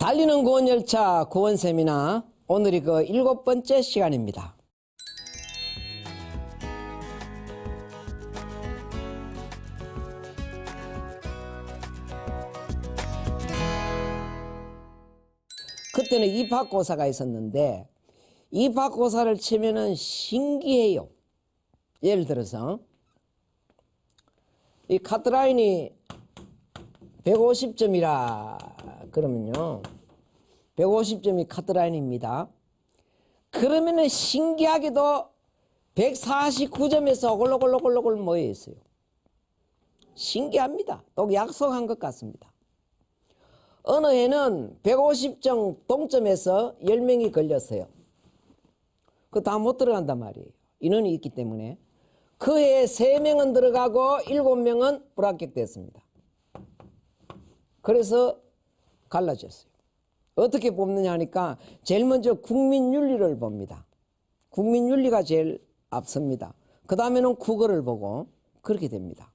달리는 구원열차 구원세미나 오늘이 그 7번째 시간입니다. 그때는 입학고사가 있었는데 입학고사를 치면은 신기해요. 예를 들어서 이 카트라인이 150점이라 그러면요, 150점이 카트라인입니다. 그러면은 신기하게도 149점에서 오글오글오글오글 모여 있어요. 신기합니다. 또 약속한 것 같습니다. 어느 해는 150점 동점에서 10명이 걸렸어요. 그 다 못 들어간단 말이에요. 인원이 있기 때문에. 그 해에 3명은 들어가고 7명은 불합격됐습니다. 그래서 갈라졌어요. 어떻게 뽑느냐 하니까 제일 먼저 국민윤리를 봅니다. 국민윤리가 제일 앞섭니다. 그 다음에는 국어를 보고 그렇게 됩니다.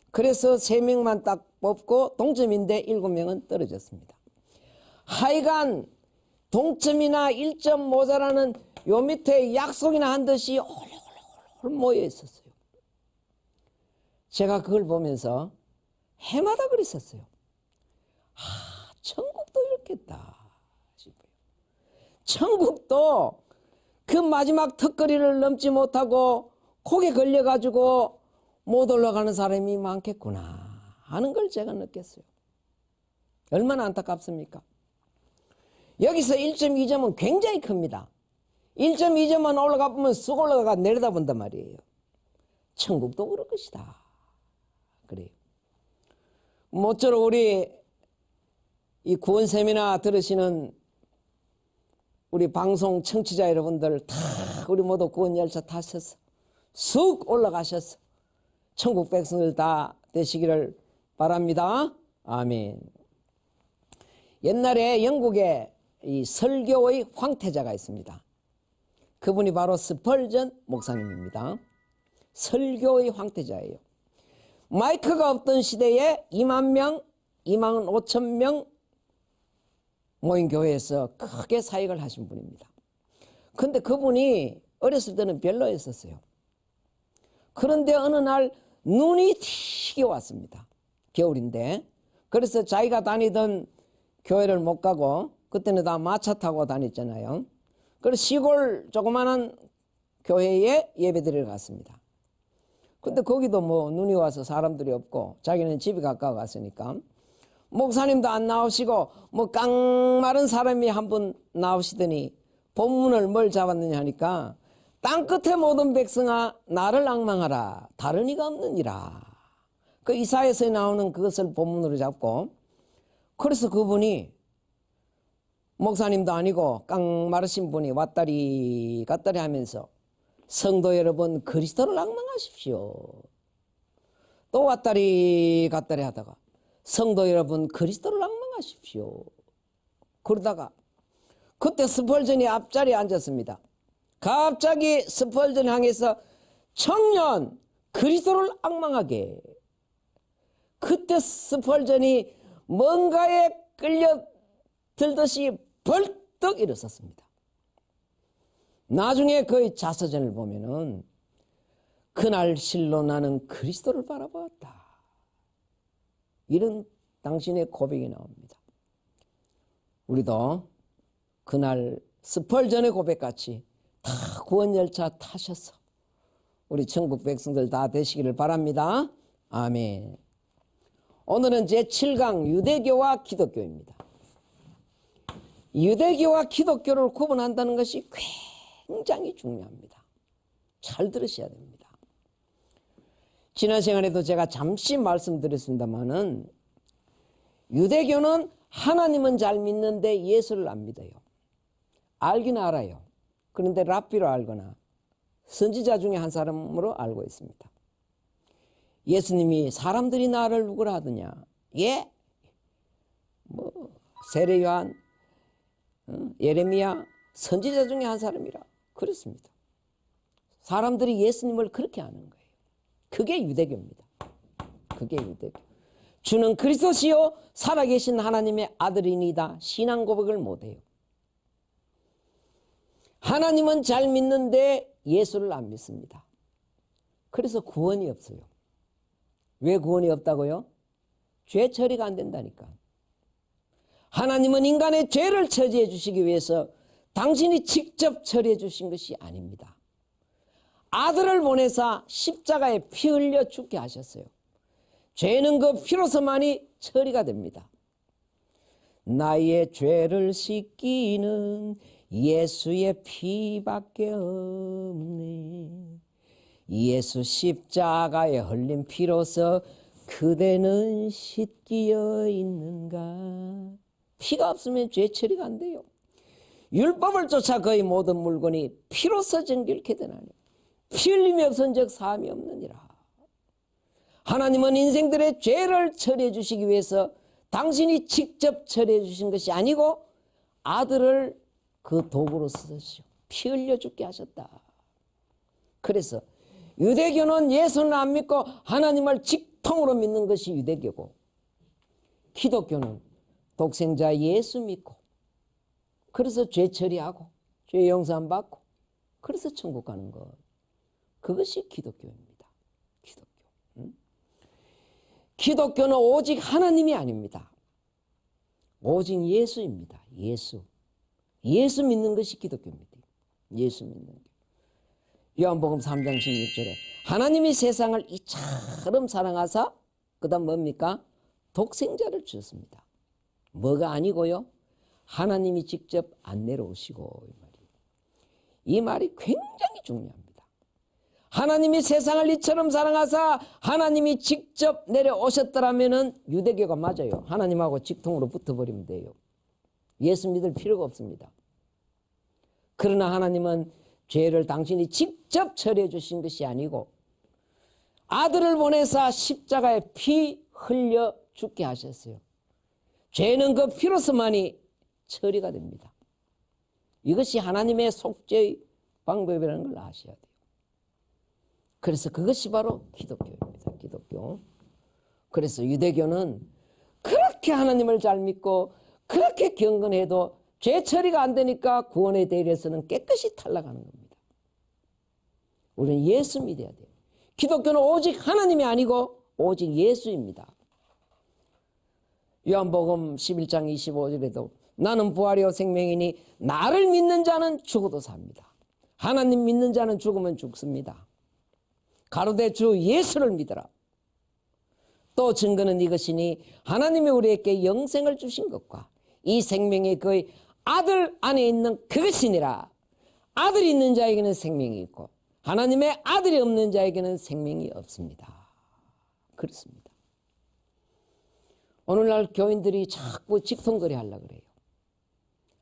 그래서 3명만 딱 뽑고 동점인데 7명은 떨어졌습니다. 하여간 동점이나 1점 모자라는 요 밑에 약속이나 한 듯이 홀홀홀 모여 있었어요. 제가 그걸 보면서 해마다 그랬었어요. 천국도 이렇겠다 싶어요. 천국도 그 마지막 턱걸이를 넘지 못하고 콕에 걸려가지고 못 올라가는 사람이 많겠구나 하는 걸 제가 느꼈어요. 얼마나 안타깝습니까? 여기서 1.2점은 굉장히 큽니다. 1.2점만 올라가 보면 쑥 올라가 내려다본단 말이에요. 천국도 그럴 것이다. 그래요. 모쪼록 우리 이 구원세미나 들으시는 우리 방송 청취자 여러분들 다 우리 모두 구원열차 타셔서 쑥 올라가셔서 천국 백성들 다 되시기를 바랍니다. 아멘. 옛날에 영국에 이 설교의 황태자가 있습니다. 그분이 바로 스펄전 목사님입니다. 설교의 황태자예요. 마이크가 없던 시대에 2만 명, 2만 5천 명 모인 교회에서 크게 사역을 하신 분입니다. 근데 그분이 어렸을 때는 별로였었어요. 그런데 어느 날 눈이 튀게 왔습니다. 겨울인데. 그래서 자기가 다니던 교회를 못 가고 그때는 다 마차 타고 다녔잖아요. 그래서 시골 조그마한 교회에 예배드리러 갔습니다. 근데 거기도 뭐 눈이 와서 사람들이 없고 자기는 집이 가까워 갔으니까 목사님도 안 나오시고 뭐 깡마른 사람이 한 분 나오시더니 본문을 뭘 잡았느냐 하니까 땅끝의 모든 백성아 나를 앙망하라 다른 이가 없느니라. 그 이사야서에 나오는 그것을 본문으로 잡고 그래서 그분이 목사님도 아니고 깡마르신 분이 왔다리 갔다리 하면서 성도 여러분 그리스도를 앙망하십시오. 또 왔다리 갔다리 하다가 성도 여러분 그리스도를 앙망하십시오. 그러다가 그때 스펄전이 앞자리에 앉았습니다. 갑자기 스펄전 향해서 청년 그리스도를 앙망하게. 그때 스펄전이 뭔가에 끌려들듯이 벌떡 일어섰습니다. 나중에 그의 자서전을 보면은 그날 실로 나는 그리스도를 바라보았다. 이런 당신의 고백이 나옵니다. 우리도 그날 스펄전의 고백같이 다 구원열차 타셔서 우리 천국 백성들 다 되시기를 바랍니다. 아멘. 오늘은 제7강 유대교와 기독교입니다. 유대교와 기독교를 구분한다는 것이 굉장히 중요합니다. 잘 들으셔야 됩니다. 지난 시간에도 제가 잠시 말씀드렸습니다마는 유대교는 하나님은 잘 믿는데 예수를 안 믿어요. 알긴 알아요. 그런데 랍비로 알거나 선지자 중에 한 사람으로 알고 있습니다. 예수님이 사람들이 나를 누구라 하더냐? 예? 뭐 세례 요한, 예레미야 선지자 중에 한 사람이라 그렇습니다. 사람들이 예수님을 그렇게 아는 거예요. 그게 유대교입니다. 그게 유대교. 주는 그리스도시요 살아계신 하나님의 아들이니다 신앙 고백을 못해요. 하나님은 잘 믿는데 예수를 안 믿습니다. 그래서 구원이 없어요. 왜 구원이 없다고요? 죄 처리가 안 된다니까. 하나님은 인간의 죄를 처리해 주시기 위해서 당신이 직접 처리해 주신 것이 아닙니다. 아들을 보내사 십자가에 피 흘려 죽게 하셨어요. 죄는 그 피로서만이 처리가 됩니다. 나의 죄를 씻기는 예수의 피밖에 없네. 예수 십자가에 흘린 피로서 그대는 씻기어 있는가. 피가 없으면 죄 처리가 안 돼요. 율법을 쫓아 거의 모든 물건이 피로서 정결케 되나니 피 흘림이 없은즉 사함이 없느니라. 하나님은 인생들의 죄를 처리해 주시기 위해서 당신이 직접 처리해 주신 것이 아니고 아들을 그 도구로 쓰셨죠. 피 흘려 죽게 하셨다. 그래서 유대교는 예수는 안 믿고 하나님을 직통으로 믿는 것이 유대교고, 기독교는 독생자 예수 믿고 그래서 죄 처리하고 죄 용서 받고 그래서 천국 가는 것, 그것이 기독교입니다. 기독교. 기독교는 오직 하나님이 아닙니다. 오직 예수입니다. 예수 믿는 것이 기독교입니다. 예수 믿는 것. 요한복음 3장 16절에 하나님이 세상을 이처럼 사랑하사 그 다음 뭡니까? 독생자를 주셨습니다. 뭐가 아니고요? 하나님이 직접 안 내려오시고. 이 말이 굉장히 중요합니다. 하나님이 세상을 이처럼 사랑하사 하나님이 직접 내려오셨더라면 유대교가 맞아요. 하나님하고 직통으로 붙어버리면 돼요. 예수 믿을 필요가 없습니다. 그러나 하나님은 죄를 당신이 직접 처리해 주신 것이 아니고 아들을 보내사 십자가에 피 흘려 죽게 하셨어요. 죄는 그 피로서만이 처리가 됩니다. 이것이 하나님의 속죄의 방법이라는 걸 아셔야 돼요. 그래서 그것이 바로 기독교입니다. 기독교. 그래서 유대교는 그렇게 하나님을 잘 믿고 그렇게 경건해도 죄 처리가 안 되니까 구원의 대리에서는 깨끗이 탈락하는 겁니다. 우리는 예수 믿어야 돼요. 기독교는 오직 하나님이 아니고 오직 예수입니다. 요한복음 11장 25절에도 나는 부활이요 생명이니 나를 믿는 자는 죽어도 삽니다. 하나님 믿는 자는 죽으면 죽습니다. 가로되 주 예수를 믿어라. 또 증거는 이것이니 하나님이 우리에게 영생을 주신 것과 이 생명이 그의 아들 안에 있는 그것이니라. 아들이 있는 자에게는 생명이 있고 하나님의 아들이 없는 자에게는 생명이 없습니다. 그렇습니다. 오늘날 교인들이 자꾸 직통거리 하려고 그래요.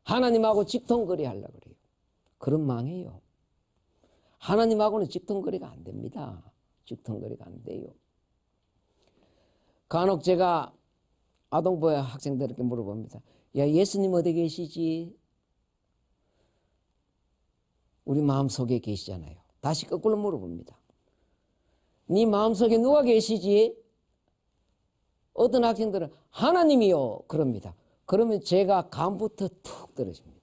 하나님하고 직통거리 하려고 그래요. 그럼 망해요. 하나님하고는 직통거리가 안 됩니다. 직통거리가 안 돼요. 간혹 제가 아동부의 학생들에게 물어봅니다. 야, 예수님 어디 계시지? 우리 마음속에 계시잖아요. 다시 거꾸로 물어봅니다. 네 마음속에 누가 계시지? 어떤 학생들은 하나님이요 그럽니다. 그러면 제가 감부터 툭 떨어집니다.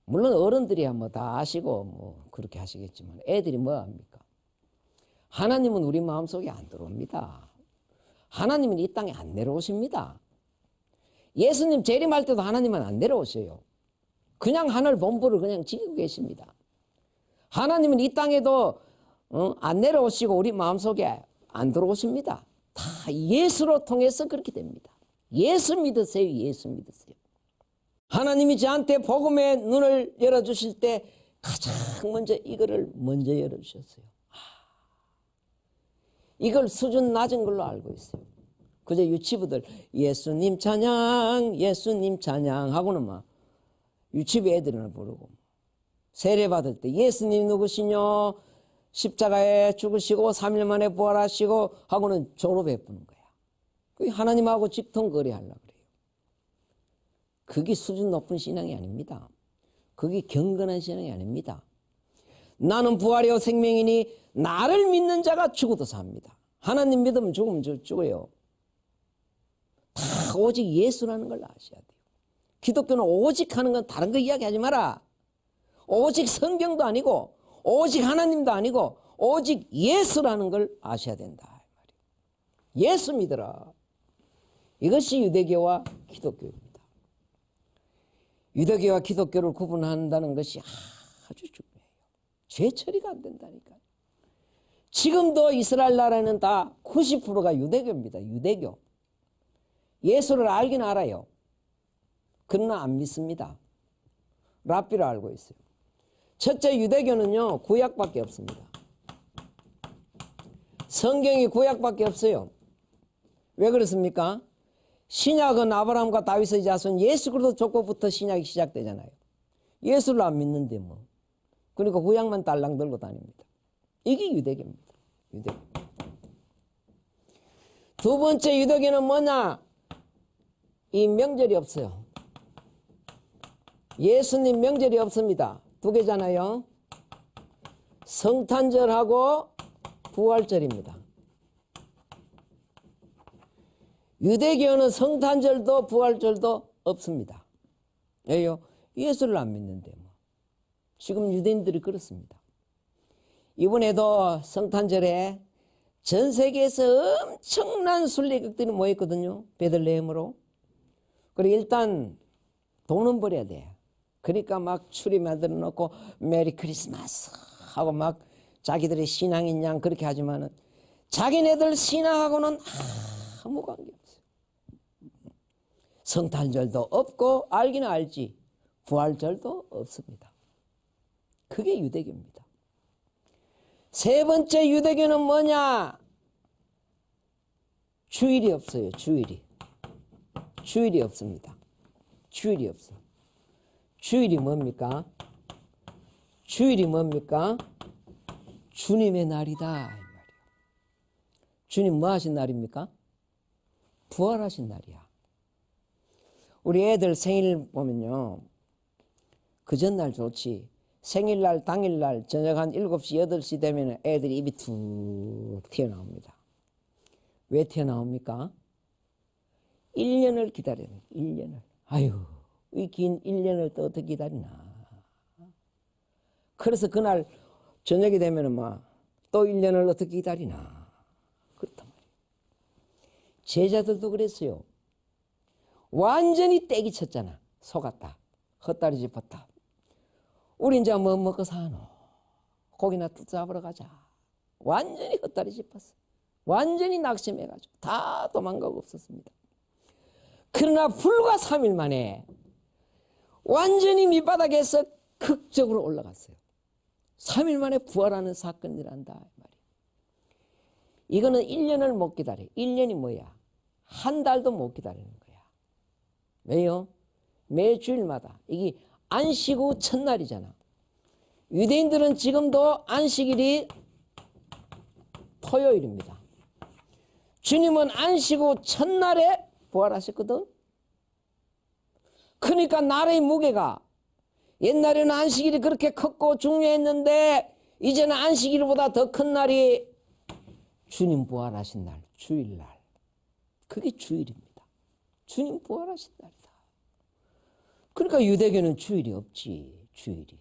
물론 어른들이야 뭐 다 아시고 뭐 그렇게 하시겠지만 애들이 뭐 합니까? 하나님은 우리 마음속에 안 들어옵니다. 하나님은 이 땅에 안 내려오십니다. 예수님 재림할 때도 하나님은 안 내려오셔요. 그냥 하늘 본부를 그냥 지키고 계십니다. 하나님은 이 땅에도 안 내려오시고 우리 마음속에 안 들어오십니다. 다 예수로 통해서 그렇게 됩니다. 예수 믿으세요. 예수 믿으세요. 하나님이 저한테 복음의 눈을 열어주실 때 가장 먼저 이거를 먼저 열어주셨어요. 이걸 수준 낮은 걸로 알고 있어요. 그저 유치부들 예수님 찬양 예수님 찬양 하고는 막 유치부 애들은 부르고 세례받을 때 예수님 누구시뇨? 십자가에 죽으시고 3일 만에 부활하시고 하고는 졸업해 부는 거야. 그게 하나님하고 직통거리 하려고 그래요. 그게 수준 높은 신앙이 아닙니다. 그게 경건한 신앙이 아닙니다. 나는 부활이요 생명이니 나를 믿는 자가 죽어도 삽니다. 하나님 믿으면 죽으면 죽어요. 다 오직 예수라는 걸 아셔야 돼요. 기독교는 오직 하는 건 다른 거 이야기하지 마라. 오직 성경도 아니고 오직 하나님도 아니고 오직 예수라는 걸 아셔야 된다. 예수 믿어라. 이것이 유대교와 기독교입니다. 유대교와 기독교를 구분한다는 것이 아주 중요해요. 죄 처리가 안 된다니까요. 지금도 이스라엘 나라는 다 90%가 유대교입니다. 유대교. 예수를 알긴 알아요. 그러나 안 믿습니다. 랍비를 알고 있어요. 첫째, 유대교는요, 구약밖에 없습니다. 성경이 구약밖에 없어요. 왜 그렇습니까? 신약은 아브라함과 다윗의 자손 예수 그리스도 족보부터 신약이 시작되잖아요. 예수를 안 믿는데 뭐. 그러니까 구약만 딸랑 들고 다닙니다. 이게 유대교입니다. 유대교. 두 번째 유대교는 뭐냐? 이 명절이 없어요. 예수님 명절이 없습니다. 두 개잖아요. 성탄절하고 부활절입니다. 유대교는 성탄절도 부활절도 없습니다. 왜요? 예수를 안 믿는데 뭐. 지금 유대인들이 그렇습니다. 이번에도 성탄절에 전 세계에서 엄청난 순례객들이 모였거든요. 베들레헴으로. 그리고 일단 돈은 벌어야 돼. 그러니까 막 추리 만들어 놓고 메리 크리스마스 하고 막 자기들의 신앙인 양 그렇게 하지만은 자기네들 신앙하고는 아무 관계 없어요. 성탄절도 없고 알기는 알지 부활절도 없습니다. 그게 유대교입니다. 세 번째 유대교는 뭐냐? 주일이 없어요. 주일이 없습니다. 주일이 없어. 주일이 뭡니까? 주일이 뭡니까? 주님의 날이다. 이 말이에요. 주님 뭐 하신 날입니까? 부활하신 날이야. 우리 애들 생일 보면요. 그 전날 좋지. 생일날, 당일날, 저녁 한 7시, 8시 되면 애들이 입이 툭 튀어나옵니다. 왜 튀어나옵니까? 1년을 기다려요. 1년을. 아유, 이 긴 1년을 또 어떻게 기다리나. 그래서 그날 저녁이 되면 막 또 1년을 어떻게 기다리나. 그렇단 말이에요. 제자들도 그랬어요. 완전히 떼기 쳤잖아. 속았다. 헛다리 짚었다. 우리 이제 뭐 먹고 사노? 고기나 또 잡으러 가자. 완전히 헛다리 짚었어. 완전히 낙심해가지고 다 도망가고 없었습니다. 그러나 불과 3일 만에 완전히 밑바닥에서 극적으로 올라갔어요. 3일 만에 부활하는 사건이란다. 말이에요. 이거는 1년을 못 기다려. 1년이 뭐야? 한 달도 못 기다리는 거야. 왜요? 매주일마다. 이게 안식 후 첫날이잖아. 유대인들은 지금도 안식일이 토요일입니다. 주님은 안식 후 첫날에 부활하셨거든. 그러니까 나라의 무게가 옛날에는 안식일이 그렇게 컸고 중요했는데 이제는 안식일보다 더 큰 날이 주님 부활하신 날, 주일날. 그게 주일입니다. 주님 부활하신 날이다. 그러니까 유대교는 주일이 없지. 주일이.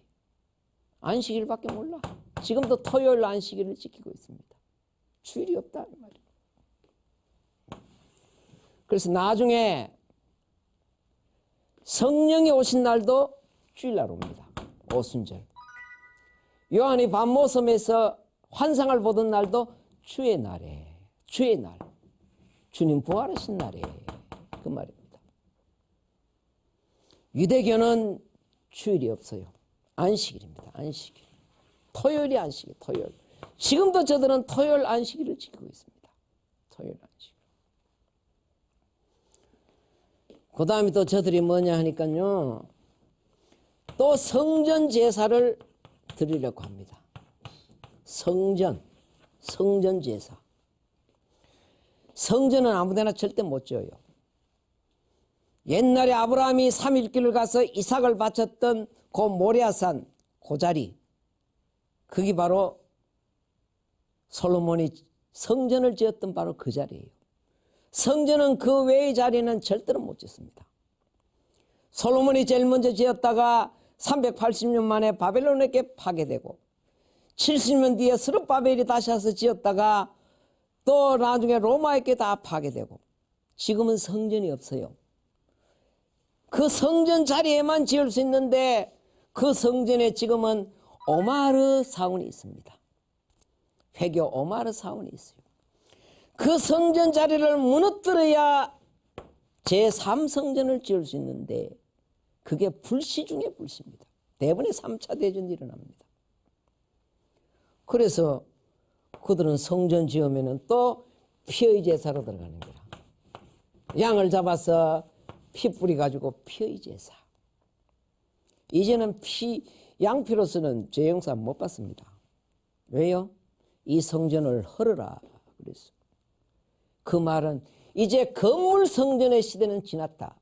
안식일밖에 몰라. 지금도 토요일 안식일을 지키고 있습니다. 주일이 없다 이 말이에요. 그래서 나중에 성령이 오신 날도 주일날 옵니다. 오순절. 요한이 밤모섬에서 환상을 보던 날도 주의 날에, 주의 날. 주님 부활하신 날에 그 말입니다. 유대교는 주일이 없어요. 안식일입니다. 안식일. 토요일이 안식일, 토요일. 지금도 저들은 토요일 안식일을 지키고 있습니다. 토요일 안식일. 그 다음에 또 저들이 뭐냐 하니까요. 또 성전 제사를 드리려고 합니다. 성전 제사. 성전은 아무데나 절대 못 지어요. 옛날에 아브라함이 3일길을 가서 이삭을 바쳤던 그 모리아산 그 자리, 그게 바로 솔로몬이 성전을 지었던 바로 그 자리예요. 성전은 그 외의 자리는 절대로 못 짓습니다. 솔로몬이 제일 먼저 지었다가 380년 만에 바벨론에게 파괴되고 70년 뒤에 스룹바벨이 다시 와서 지었다가 또 나중에 로마에게 다 파괴되고 지금은 성전이 없어요. 그 성전 자리에만 지을 수 있는데 그 성전에 지금은 오마르 사원이 있습니다. 회교 오마르 사원이 있어요. 그 성전 자리를 무너뜨려야 제3성전을 지을 수 있는데 그게 불시 중에 불시입니다. 대부분의 3차 대전이 일어납니다. 그래서 그들은 성전 지으면 또 피의 제사로 들어가는 거야. 양을 잡아서 피 뿌려가지고 피의 제사. 이제는 양피로서는 죄 용서 못 받습니다. 왜요? 이 성전을 헐어라 그랬어. 그 말은 이제 건물 성전의 시대는 지났다.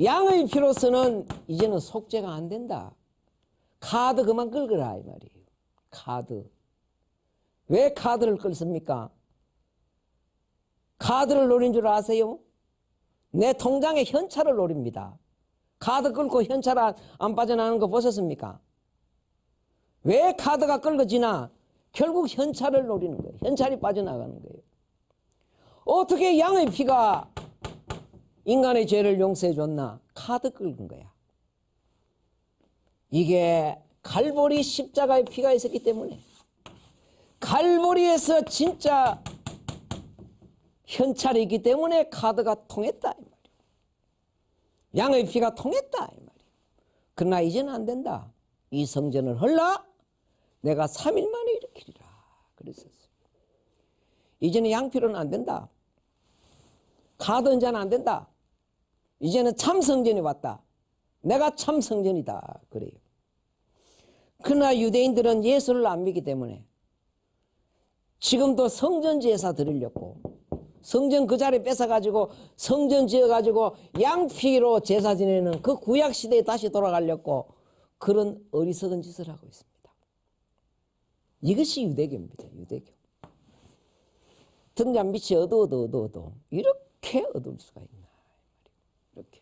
양의 피로서는 이제는 속죄가 안 된다. 카드 그만 끌거라 이 말이에요. 카드. 왜 카드를 끌습니까? 카드를 노린 줄 아세요? 내 통장에 현찰을 노립니다. 카드 끌고 현찰 안 빠져나가는 거 보셨습니까? 왜 카드가 끌어지나? 결국 현찰을 노리는 거예요. 현찰이 빠져나가는 거예요. 어떻게 양의 피가 인간의 죄를 용서해 줬나? 카드 끌은 거야. 이게 갈보리 십자가의 피가 있었기 때문에 갈보리에서 진짜 현찰이 있기 때문에 카드가 통했다 이 말이에요. 양의 피가 통했다 이 말이에요. 그러나 이제는 안 된다. 이 성전을 헐라 내가 3일 만에 일으키리라 그랬었어요. 이제는 양피로는 안 된다. 카드 이제는 안 된다. 이제는 참 성전이 왔다. 내가 참 성전이다 그래요. 그러나 유대인들은 예수를 안 믿기 때문에 지금도 성전 제사 드리려고 성전 그 자리에 뺏어가지고 성전 지어가지고 양피로 제사 지내는 그 구약시대에 다시 돌아가려고 그런 어리석은 짓을 하고 있습니다. 이것이 유대교입니다. 유대교. 등잔 밑이 어두워도 이렇게 어두울 수가 있나 이렇게.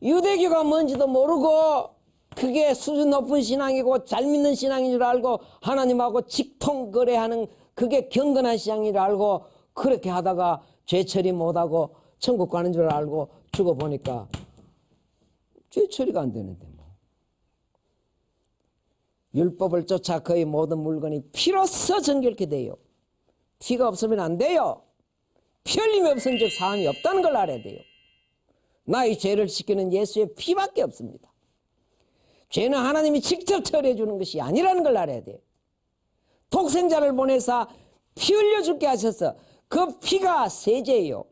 유대교가 뭔지도 모르고 그게 수준 높은 신앙이고 잘 믿는 신앙인 줄 알고 하나님하고 직통거래하는 그게 경건한 신앙인 줄 알고 그렇게 하다가 죄 처리 못하고 천국 가는 줄 알고 죽어보니까 죄 처리가 안 되는데 뭐. 율법을 쫓아 그의 모든 물건이 피로써 정결케 돼요. 피가 없으면 안 돼요. 피 흘림이 없은 즉 사함이 없다는 걸 알아야 돼요. 나의 죄를 씻기는 예수의 피밖에 없습니다. 죄는 하나님이 직접 처리해 주는 것이 아니라는 걸 알아야 돼요. 독생자를 보내사 피 흘려 죽게 하셔서 그 피가 세제예요.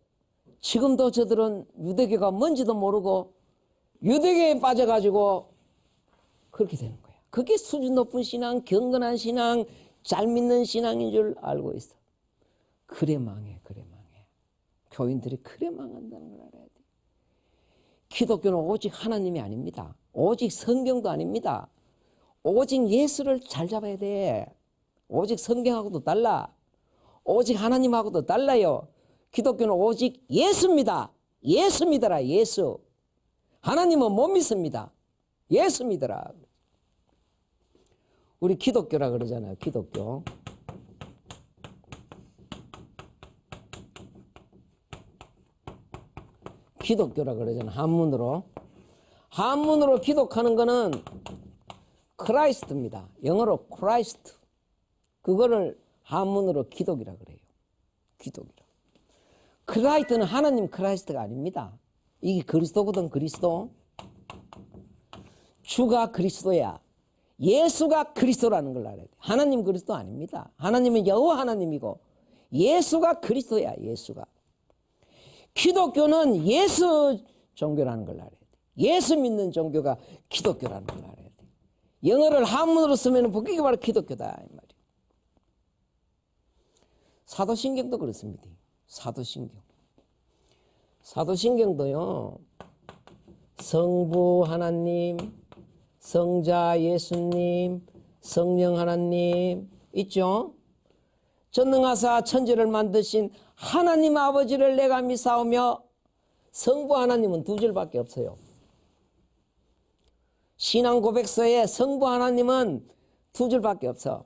지금도 저들은 유대교가 뭔지도 모르고 유대교에 빠져가지고 그렇게 되는 거야. 그게 수준 높은 신앙, 경건한 신앙, 잘 믿는 신앙인 줄 알고 있어. 그래 망해, 그래 망해. 교인들이 그래 망한다는 걸 알아야 돼. 기독교는 오직 하나님이 아닙니다. 오직 성경도 아닙니다. 오직 예수를 잘 잡아야 돼. 오직 성경하고도 달라. 오직 하나님하고도 달라요. 기독교는 오직 예수입니다. 예수 믿어라, 예수. 하나님은 못 믿습니다. 예수 믿어라. 우리 기독교라 그러잖아요, 기독교. 기독교라 그러잖아요, 한문으로. 한문으로 기독하는 거는 크라이스트입니다. 영어로 크라이스트. 그거를 한문으로 기독이라 그래요. 기독이라. 크라이스트는 하나님 크라이스트가 아닙니다. 이게 그리스도거든, 그리스도. 주가 그리스도야. 예수가 그리스도라는 걸 알아야 돼. 하나님 그리스도 아닙니다. 하나님은 여호와 하나님이고 예수가 그리스도야, 예수가. 기독교는 예수 종교라는 걸 알아야 돼. 예수 믿는 종교가 기독교라는 걸 알아야 돼. 영어를 한문으로 쓰면 그게 바로 기독교다 이 말이에요. 사도신경도 그렇습니다. 사도신경. 사도신경도요. 성부 하나님, 성자 예수님, 성령 하나님 있죠? 전능하사 천지를 만드신 하나님 아버지를 내가 믿사오며, 성부 하나님은 두 줄밖에 없어요. 신앙 고백서에 성부 하나님은 두 줄밖에 없어.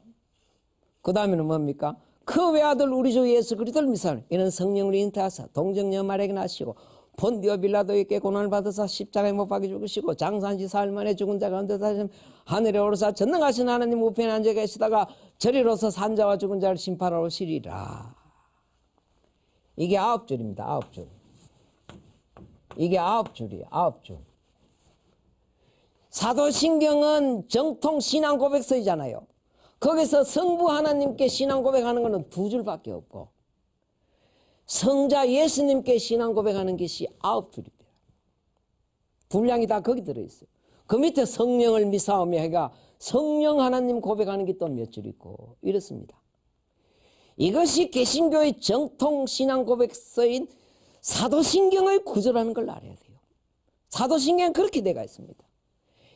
그 다음에는 뭡니까? 그 외아들 우리 주 예수 그리스도를 믿사오니 이는 성령으로 잉태하사 동정녀 마리아에게 나시고 본디오 빌라도에게 고난을 받으사 십자가에 못 박혀 죽으시고 장사한지 사흘 만에 죽은 자 가운데 다시 하늘에 오르사 전능하신 하나님 우편에 앉아 계시다가 저리로서 산자와 죽은 자를 심판하러 오시리라. 이게 9줄입니다. 9줄. 이게 9줄이에요. 9줄. 사도신경은 정통 신앙 고백서이잖아요. 거기서 성부 하나님께 신앙 고백하는 것은 두 줄밖에 없고, 성자 예수님께 신앙 고백하는 것이 9줄입니다. 분량이 다 거기 들어있어요. 그 밑에 성령을 믿사오며 해가 성령 하나님 고백하는 게 또 몇 줄 있고 이렇습니다. 이것이 개신교의 정통 신앙 고백서인 사도신경의 구조라는 걸 알아야 돼요. 사도신경은 그렇게 되어 있습니다.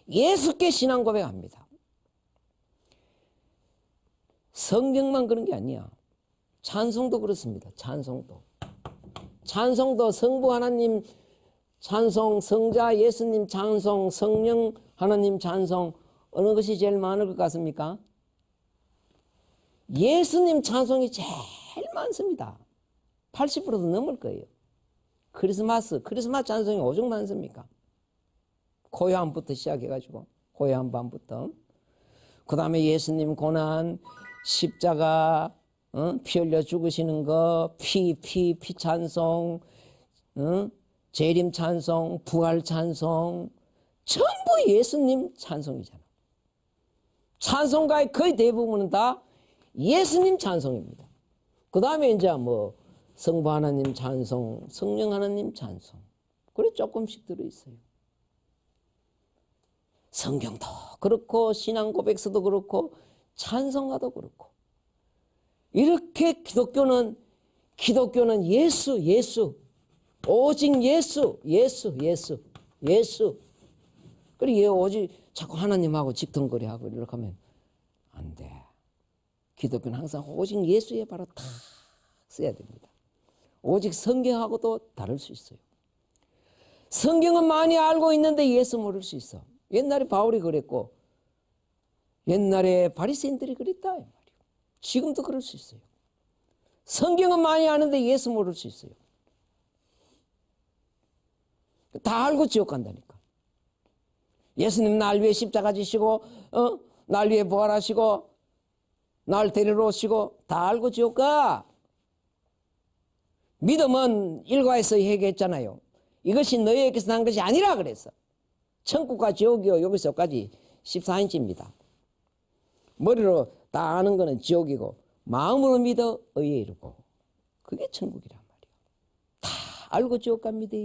예수께 신앙 고백합니다. 성경만 그런 게 아니야. 찬송도 그렇습니다. 찬송도 성부 하나님 찬송, 성자 예수님 찬송, 성령 하나님 찬송, 어느 것이 제일 많을 것 같습니까? 예수님 찬송이 제일 많습니다. 80%도 넘을 거예요. 크리스마스 찬송이 오죽 많습니까? 고요함부터 시작해가지고, 고요함 밤부터. 그 다음에 예수님 고난, 십자가, 피 흘려 죽으시는 거, 피 찬송, 재림 찬송, 부활 찬송, 전부 예수님 찬송이잖아. 찬송가의 거의 대부분은 다 예수님 찬송입니다. 그 다음에 이제 뭐 성부 하나님 찬송, 성령 하나님 찬송, 그래 조금씩 들어있어요. 성경도 그렇고 신앙 고백서도 그렇고 찬송가도 그렇고, 이렇게 기독교는 예수, 오직 예수. 그리고 오직 자꾸 하나님하고 직통거리하고 이렇게 하면 안 돼. 기독교는 항상 오직 예수에 바로 탁 써야 됩니다. 오직 성경하고도 다를 수 있어요. 성경은 많이 알고 있는데 예수 모를 수 있어. 옛날에 바울이 그랬고, 옛날에 바리새인들이 그랬다 이 말이에요. 지금도 그럴 수 있어요. 성경은 많이 아는데 예수 모를 수 있어요. 다 알고 지옥 간다니까. 예수님 날 위해 십자가 지시고, 날 위해 부활하시고, 날 데리러 오시고, 다 알고 지옥 가. 믿음은 일과에서 얘기했잖아요. 이것이 너희에게서 난 것이 아니라 그랬어. 천국과 지옥이요, 여기서까지 14인치입니다. 머리로 다 아는 거는 지옥이고, 마음으로 믿어 의에 이르고, 그게 천국이란 말이야. 다 알고 지옥 갑니다.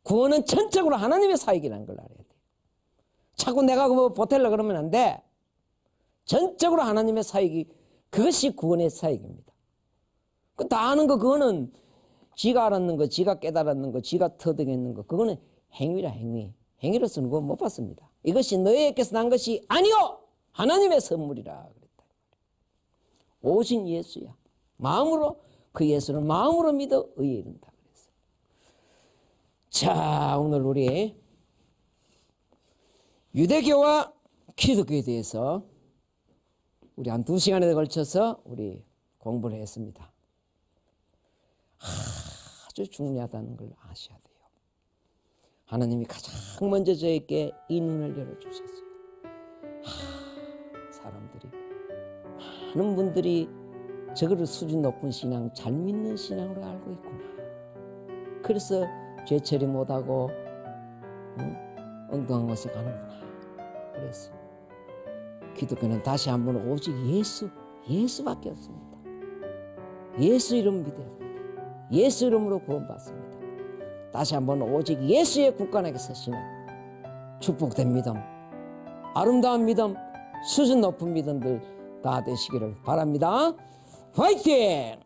구원은 전적으로 하나님의 사역이라는 걸 알아야 돼. 자꾸 내가 뭐 보태려 그러면 안 돼. 전적으로 하나님의 사역이, 그것이 구원의 사역입니다. 다 아는 거, 그거는 지가 알았는 거, 지가 깨달았는 거, 지가 터득했는 거, 그거는 행위라, 행위. 행위로서는 그거 못 받습니다. 이것이 너희에게서 난 것이 아니요, 하나님의 선물이라 그랬다. 오직 예수야. 마음으로, 그 예수를 마음으로 믿어 의에 이른다 그랬어요. 자, 오늘 우리 유대교와 기독교에 대해서 우리 한 2시간에 걸쳐서 우리 공부를 했습니다. 아주 중요하다는 걸 아셔야 돼요. 하나님이 가장 먼저 저에게 이 눈을 열어주셨어요. 사람들이, 많은 분들이 저거를 수준 높은 신앙, 잘 믿는 신앙으로 알고 있구나. 그래서 죄 처리 못하고 엉뚱한 것에 가는구나. 그래서 기독교는 다시 한번 오직 예수밖에 없습니다. 예수 이름 믿어야 됩니다. 예수 이름으로 구원받습니다. 다시 한번 오직 예수의 국간에게 서시는 축복된 믿음, 아름다운 믿음, 수준 높은 믿음들 다 되시기를 바랍니다. 화이팅!